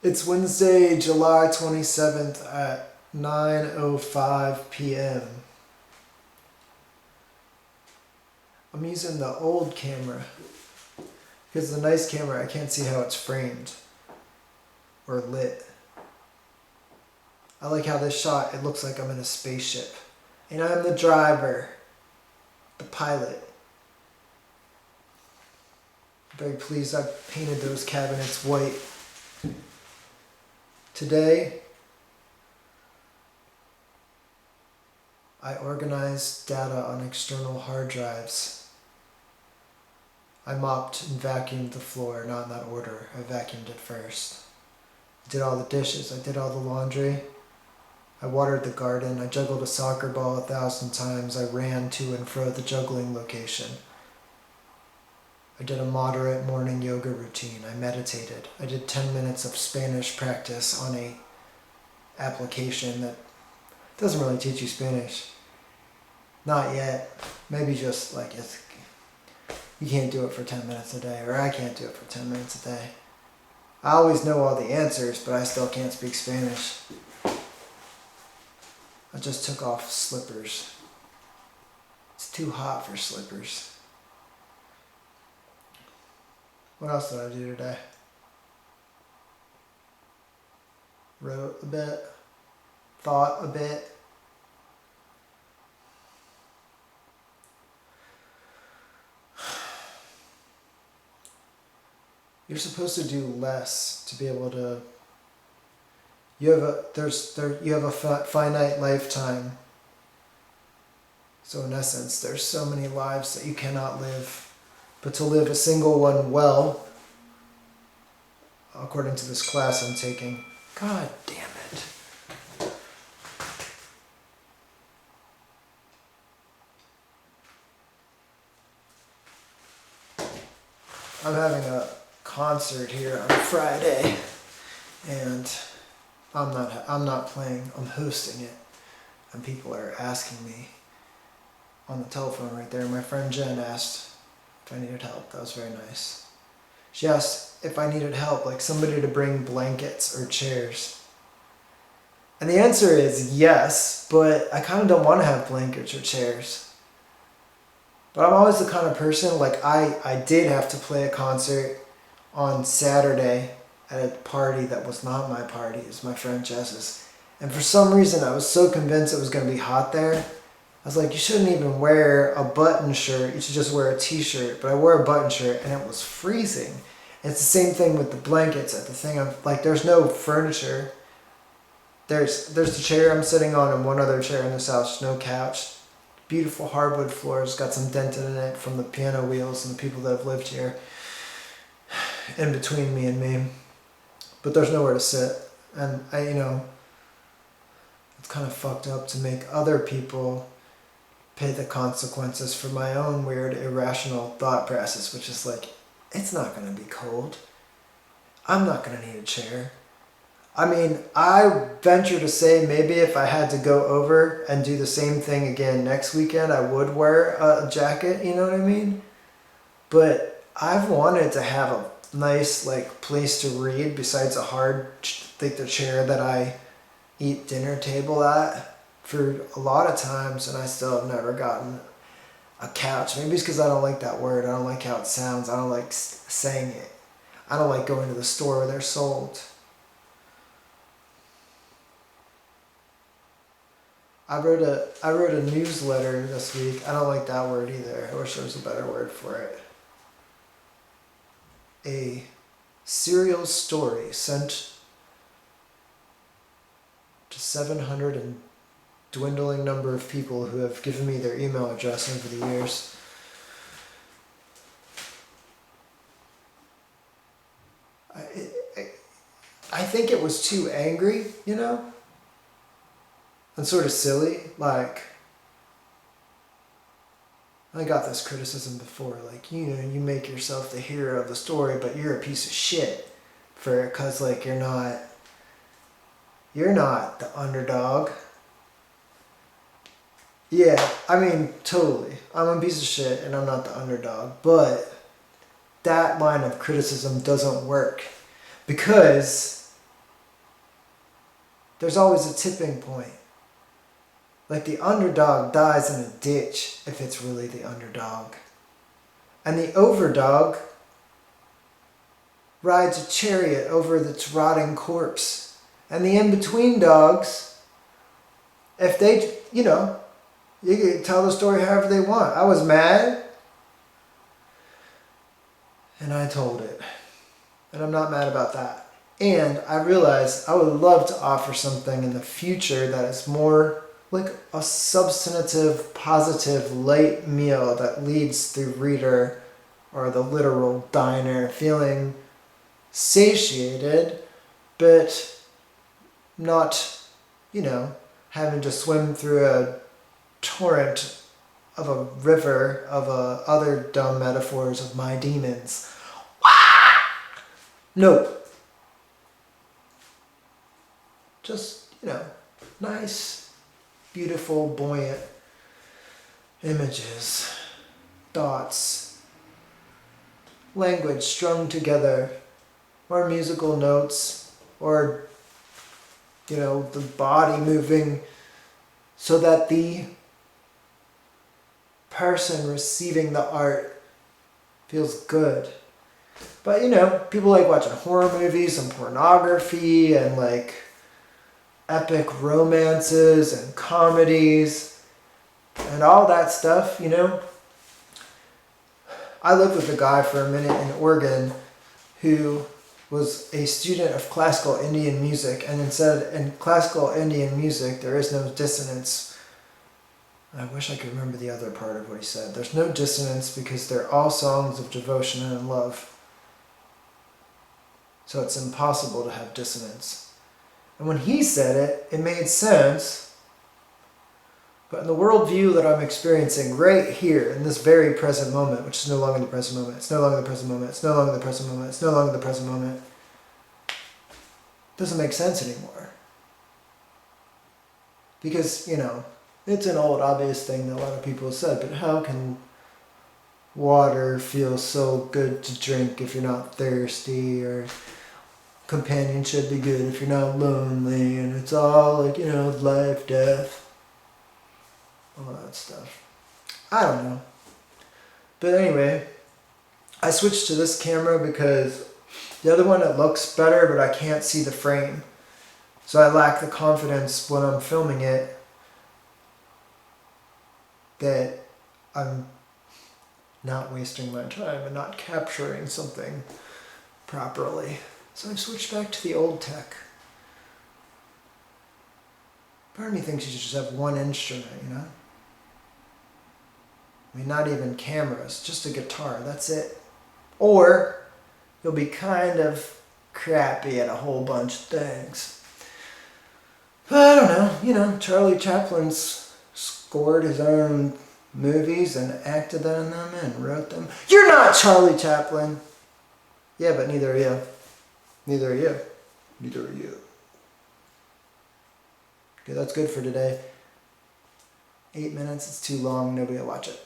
It's Wednesday, July 27th at 9:05 p.m. I'm using the old camera because the nice camera, I can't see how it's framed or lit. I like how this shot, it looks like I'm in a spaceship. And I'm the driver, the pilot. I'm very pleased I painted those cabinets white. Today, I organized data on external hard drives. I mopped and vacuumed the floor, not in that order. I vacuumed it first. I did all the dishes, I did all the laundry. I watered the garden, I juggled a soccer ball 1,000 times, I ran to and fro the juggling location. I did a moderate morning yoga routine, I meditated. I did 10 minutes of Spanish practice on a application that doesn't really teach you Spanish. Not yet. Maybe just like you can't do it for 10 minutes a day, or I can't do it for 10 minutes a day. I always know all the answers, but I still can't speak Spanish. I just took off slippers. It's too hot for slippers. What else did I do today? Wrote a bit. Thought a bit. You're supposed to do less to be able to. You have a finite lifetime. So in essence, there's so many lives that you cannot live, but to live a single one well, according to this class I'm taking. God damn it. I'm having a concert here on Friday, and I'm not playing, I'm hosting it, and people are asking me on the telephone right there. My friend Jen asked if I needed help. That was very nice. She asked if I needed help, like somebody to bring blankets or chairs. And the answer is yes, but I kind of don't want to have blankets or chairs. But I'm always the kind of person, like I did have to play a concert on Saturday at a party that was not my party, it was my friend Jess's. And for some reason I was so convinced it was going to be hot there. I was like, you shouldn't even wear a button shirt, you should just wear a t-shirt. But I wore a button shirt and it was freezing. And it's the same thing with the blankets at the thing. I'm like, there's no furniture. There's the chair I'm sitting on and one other chair in this house, no couch. Beautiful hardwood floors, got some dented in it from the piano wheels and the people that have lived here in between me and me. But there's nowhere to sit. And it's kind of fucked up to make other people pay the consequences for my own weird, irrational thought process, which is like, it's not going to be cold. I'm not going to need a chair. I mean, I venture to say maybe if I had to go over and do the same thing again next weekend, I would wear a jacket, you know what I mean? But I've wanted to have a nice place to read besides a hard, the chair that I eat dinner table at for a lot of times, and I still have never gotten a couch. Maybe it's because I don't like that word. I don't like how it sounds. I don't like saying it. I don't like going to the store where they're sold. I wrote a newsletter this week. I don't like that word either. I wish there was a better word for it. A serial story sent to 700 and dwindling number of people who have given me their email address over the years. I think it was too angry, and sort of silly. Like, I got this criticism before, like, you make yourself the hero of the story, but you're a piece of shit because you're not the underdog. Yeah, I mean, totally. I'm a piece of shit and I'm not the underdog, but that line of criticism doesn't work because there's always a tipping point. Like the underdog dies in a ditch if it's really the underdog. And the overdog rides a chariot over its rotting corpse. And the in-between dogs, if they, you can tell the story however they want. I was mad, and I told it. And I'm not mad about that. And I realized I would love to offer something in the future that is more like a substantive, positive, light meal that leads the reader or the literal diner feeling satiated, but not, having to swim through a torrent of a river of other dumb metaphors of my demons. No. Just, nice, beautiful, buoyant images, thoughts, language strung together, or musical notes, or, the body moving so that the person receiving the art feels good. But, people like watching horror movies and pornography and like epic romances and comedies and all that stuff, I lived with a guy for a minute in Oregon who was a student of classical Indian music, and then said in classical Indian music there is no dissonance. I wish I could remember the other part of what he said. There's no dissonance because they're all songs of devotion and love. So it's impossible to have dissonance. And when he said it, it made sense. But in the worldview that I'm experiencing right here, in this very present moment, which is no longer the present moment, it's no longer the present moment, it's no longer the present moment, it's no longer the present moment, doesn't make sense anymore. Because, it's an old obvious thing that a lot of people have said, but how can water feel so good to drink if you're not thirsty, or companionship be good if you're not lonely, and it's all like, life, death, all that stuff. I don't know. But anyway, I switched to this camera because the other one, it looks better, but I can't see the frame. So I lack the confidence when I'm filming it that I'm not wasting my time and not capturing something properly. So I've switched back to the old tech. Part of me thinks you should just have one instrument, I mean, not even cameras, just a guitar, that's it. Or you'll be kind of crappy at a whole bunch of things. But I don't know, Charlie Chaplin's scored his own movies and acted in them and wrote them. You're not Charlie Chaplin! Yeah, but neither are you. Neither are you. Neither are you. Okay, that's good for today. 8 minutes, it's too long, nobody will watch it.